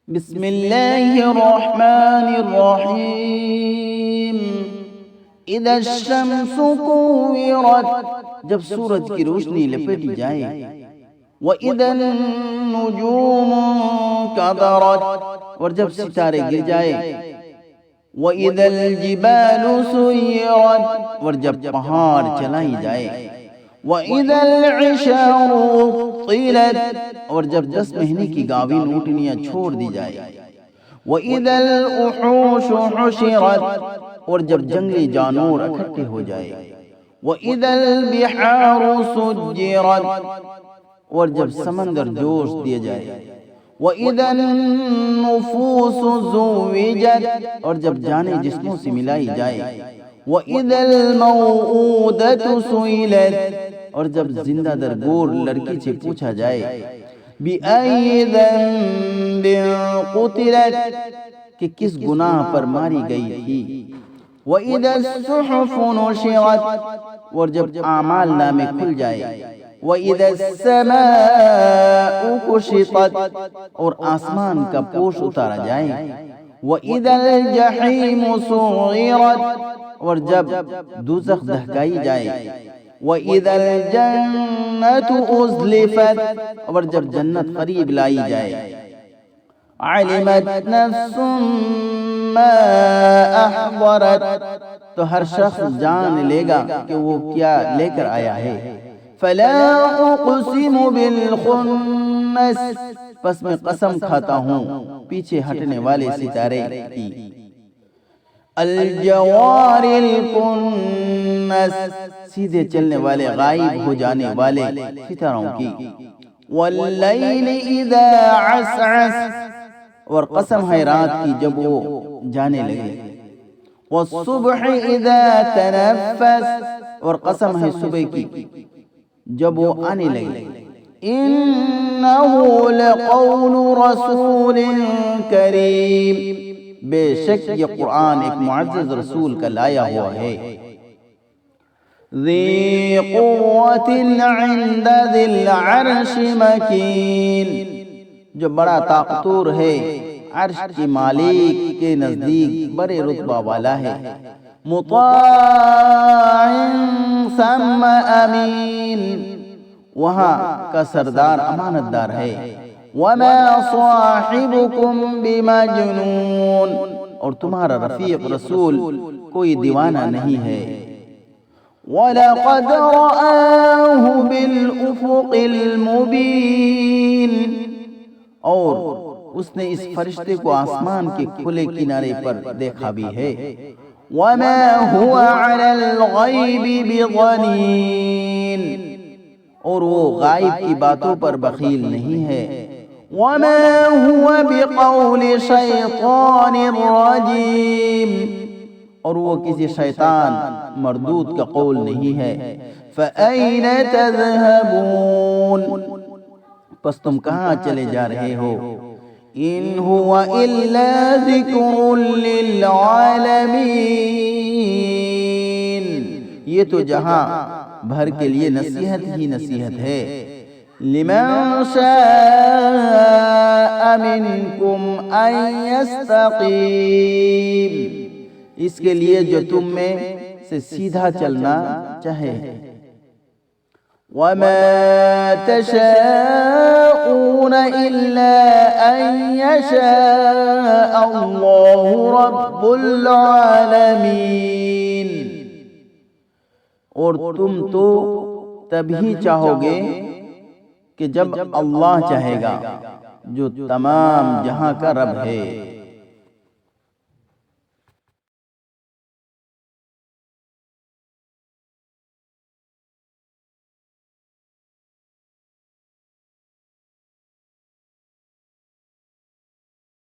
بسم اللہ الرحمن الرحیم اذا الشمس کورت، جب سورج کی روشنی لپٹی جائے، وَإِذَا النُّجُومُ انكَدَرَتْ، اور جب ستارے گر جائے، وَإِذَا الْجِبَالُ سُيِّرَتْ، اور جب پہاڑ چلائی جائے، وَإِذَا الْعِشَارُ عُطِّلَتْ، اور جب 10 مہینے کی گاوی اونٹنیاں چھوڑ دی جائے، وَإِذَا الْوُحُوشُ حُشِرَتْ، اور جب جنگلی جانور اکٹھے ہو جائے، وَإِذَا الْبِحَارُ سُجِّرَتْ، اور جب سمندر جوش دیے جائے، وَإِذَا النُّفُوسُ زُوِّجَتْ، اور جب جانیں جسموں سے ملائی جائے، وَإِذَا الْمَوْءُودَةُ سُئِلَتْ، اور جب زندہ درگور لڑکی سے پوچھا جائے، بِأَيِّ ذَنبٍ قُتِلَتْ، کہ کس گناہ پر ماری گئی تھی، وَإِذَا الصُّحُفُ نُشِرَتْ، اور جب اعمال نامے کھل جائے، وَإِذَا السَّمَاءُ كُشِطَتْ، اور آسمان کا پوش اتارا جائے، وَإِذَا الْجَحِيمُ سُعِّرَتْ، اور جب دوزخ دہکائی جائے، وَإِذَا الْجَنَّةُ أُزْلِفَتْ، اور جب جنت قریب لائی جائے، عَلِمَتْ نَفْسٌ مَّا أَحْضَرَتْ، تو ہر شخص جان لے گا کہ وہ کیا لے کر آیا ہے، فَلَا أُقْسِمُ بِالْخُنَّسِ، پس میں قسم کھاتا ہوں پیچھے ہٹنے والے ستارے کی، الجوار الکنس، سیدھے چلنے والے غائب ہو جانے والے ستاروں کی، واللیل اذا عسعس، اور قسم ہے رات کی جب وہ جانے لگے، والصبح اذا تنفس، اور قسم ہے صبح کی جب وہ آنے لگے، انہ لقول رسول کریم، بے شک یہ قرآن ایک معزز رسول کا لایا ہوا ہے، ذی قوت عند ذی العرش مکین، جو بڑا طاقتور ہے، عرش کی مالک کے نزدیک بڑے رتبہ والا ہے، مطاع ثم امین، وہاں کا سردار امانت دار ہے، وما صاحبکم بمجنون، اور تمہارا رفیق رسول کوئی دیوانہ نہیں ہے، وَلَقَدْ رَآهُ بِالْأُفُقِ الْمُبِينِ، اور اس نے اس فرشتے کو آسمان کے کھلے کنارے پر دیکھا بھی ہے، وَمَا هُوَ عَلَى الْغَيْبِ بِضَنِينٍ، اور وہ غائب کی باتوں پر بخیل نہیں ہے، وَمَا هُوَ بِقَوْلِ شَيْطَانٍ رَجِيمٍ، اور وہ کسی شیطان مردود کا قول نہیں ہے، فَأَيْنَ تَذْهَبُونَ، پس تم کہاں چلے جا رہے ہو، إِنْ هُوَ إِلَّا ذِكْرٌ لِّلْعَالَمِينَ، یہ تو جہاں بھر کے لیے نصیحت ہی نصیحت ہے، لِمَنْ شَاءَ مِنْكُمْ أَنْ يَسْتَقِيمَ، اس کے لیے جو تم میں سے سیدھا چلنا چاہے، وَمَا تَشَاءُونَ إِلَّا أَن يَشَاءَ اللَّهُ رَبُّ الْعَالَمِينَ، اور تم تو تبھی چاہو گے کہ جب اللہ چاہے گا جو تمام جہاں کا رب ہے۔